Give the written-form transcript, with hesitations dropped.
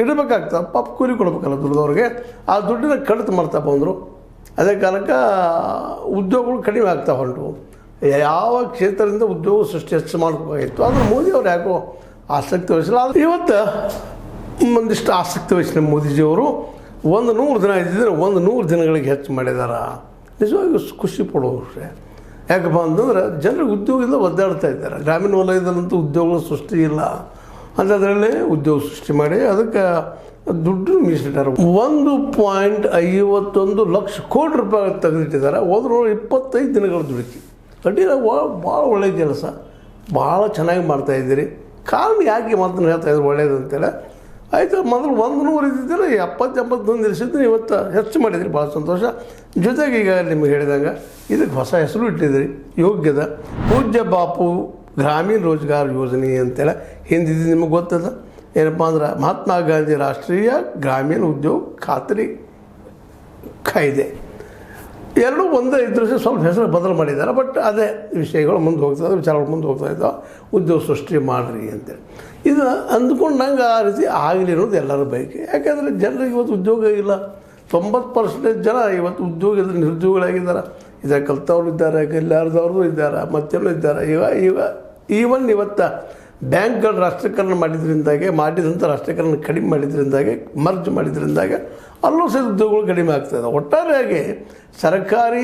ಇಡಬೇಕಾಗ್ತದೆ, ಪಾಪ ಕೂಲಿ ಕೊಡ್ಬೇಕಲ್ಲ ದುಡ್ದವ್ರಿಗೆ. ಆ ದುಡ್ಡಿನ ಕಡಿತ ಮಾಡ್ತಾ ಬಂದರು. ಅದೇ ಕಾರಣಕ್ಕೆ ಉದ್ಯೋಗಗಳು ಕಡಿಮೆ ಆಗ್ತಾ ಹೊರಟು. ಯಾವ ಕ್ಷೇತ್ರದಿಂದ ಉದ್ಯೋಗ ಸೃಷ್ಟಿ ಹೆಚ್ಚು ಮಾಡಬೇಕಾಗಿತ್ತು, ಆದರೆ ಮೋದಿಯವ್ರು ಯಾಕೋ ಆಸಕ್ತಿ ವಹಿಸಿಲ್ಲ. ಆದರೆ ಇವತ್ತು ಒಂದಿಷ್ಟು ಆಸಕ್ತಿ ವಹಿಸಿದ ಮೋದಿಜಿಯವರು 100 ದಿನ ಇದ್ದಿದ್ರೆ 100 ದಿನಗಳಿಗೆ ಹೆಚ್ಚು ಮಾಡಿದಾರ. ನಿಜವಾಗಿ ಖುಷಿ ಪಡೋ ವಿಷಯ. ಯಾಕಪ್ಪ ಅಂತಂದ್ರೆ ಜನರಿಗೆ ಉದ್ಯೋಗದಿಂದ ಒದ್ದಾಡ್ತಾ ಇದ್ದಾರೆ. ಗ್ರಾಮೀಣ ವಲಯದಲ್ಲಂತೂ ಉದ್ಯೋಗಗಳ ಸೃಷ್ಟಿ ಇಲ್ಲ, ಅಂಥದ್ರಲ್ಲೇ ಉದ್ಯೋಗ ಸೃಷ್ಟಿ ಮಾಡಿ ಅದಕ್ಕೆ ದುಡ್ಡು ಮೀಸಲಿಟ್ಟಾರೆ. 1.51 ಲಕ್ಷ ಕೋಟಿ ರೂಪಾಯಿ ತೆಗೆದಿಟ್ಟಿದ್ದಾರೆ. ಹೋದ್ರೂ 25 ದಿನಗಳ ದುಡುಕಿ ಅಡ್ಡಿಲ್ಲ. ಭಾಳ ಒಳ್ಳೆಯ ಕೆಲಸ, ಭಾಳ ಚೆನ್ನಾಗಿ ಮಾಡ್ತಾಯಿದ್ದೀರಿ. ಕಾರಣ ಯಾಕೆ ಮಾತನ್ನು ಹೇಳ್ತಾಯಿದ್ರು ಒಳ್ಳೇದು ಅಂತೇಳಿ. ಆಯಿತು, ಮೊದಲು 100 ಇದ್ದಿದ್ದರೆ 70-81 ಇರಿಸಿದ್ರೆ ಇವತ್ತು ಹೆಚ್ಚು ಮಾಡಿದ್ರಿ, ಭಾಳ ಸಂತೋಷ. ಜೊತೆಗೆ ಈಗ ನಿಮಗೆ ಹೇಳಿದಂಗೆ ಇದಕ್ಕೆ ಹೊಸ ಹೆಸರು ಇಟ್ಟಿದ್ರಿ, ಯೋಗ್ಯದ ಪೂಜ್ಯ ಬಾಪು ಗ್ರಾಮೀಣ ರೋಜ್ಗಾರ್ ಯೋಜನೆ ಅಂತೇಳಿ. ಹಿಂದಿದ್ದು ನಿಮಗೆ ಗೊತ್ತದ ಏನಪ್ಪ ಅಂದ್ರೆ ಮಹಾತ್ಮ ಗಾಂಧಿ ರಾಷ್ಟ್ರೀಯ ಗ್ರಾಮೀಣ ಉದ್ಯೋಗ ಖಾತ್ರಿ ಕಾಯ್ದೆ. ಎರಡೂ ಒಂದೇ ಇದ್ರೂ ಸ್ವಲ್ಪ ಹೆಸರು ಬದಲು ಮಾಡಿದ್ದಾರೆ. ಬಟ್ ಅದೇ ವಿಷಯಗಳು ಮುಂದೆ ಹೋಗ್ತದೆ, ವಿಚಾರಗಳು ಮುಂದೆ ಹೋಗ್ತಾ ಇದ್ದಾವೆ. ಉದ್ಯೋಗ ಸೃಷ್ಟಿ ಮಾಡಿರಿ ಅಂತೇಳಿ ಇದು ಅಂದ್ಕೊಂಡು ನಂಗೆ ಆ ರೀತಿ ಆಗಲಿ ಅನ್ನೋದು ಎಲ್ಲರ ಬಯಕೆ. ಯಾಕೆಂದರೆ ಜನರಿಗೆ ಇವತ್ತು ಉದ್ಯೋಗ ಇಲ್ಲ. 90% ಜನ ಇವತ್ತು ಉದ್ಯೋಗದಲ್ಲಿ ನಿರುದ್ಯೋಗಿಗಳಾಗಿದ್ದಾರೆ. ಇದಾಗ ಕಲ್ತವ್ರು ಇದ್ದಾರೆ, ಕಲ್ಯಾರದವ್ರು ಇದ್ದಾರೆ, ಮತ್ತೆಲ್ಲೂ ಇದ್ದಾರೆ. ಈವನ್ ಇವತ್ತು ಬ್ಯಾಂಕ್ಗಳು ರಾಷ್ಟ್ರೀಕರಣ ಮಾಡಿದ್ರಿಂದಾಗೆ ರಾಷ್ಟ್ರೀಕರಣ ಕಡಿಮೆ ಮಾಡಿದ್ರಿಂದಾಗೆ, ಮರ್ಜ್ ಮಾಡಿದ್ರಿಂದಾಗೆ ಅಲ್ಲೂ ಸಹ ಉದ್ಯೋಗಗಳು ಕಡಿಮೆ ಆಗ್ತಾಯಿದೆ. ಒಟ್ಟಾರೆಯಾಗಿ ಸರ್ಕಾರಿ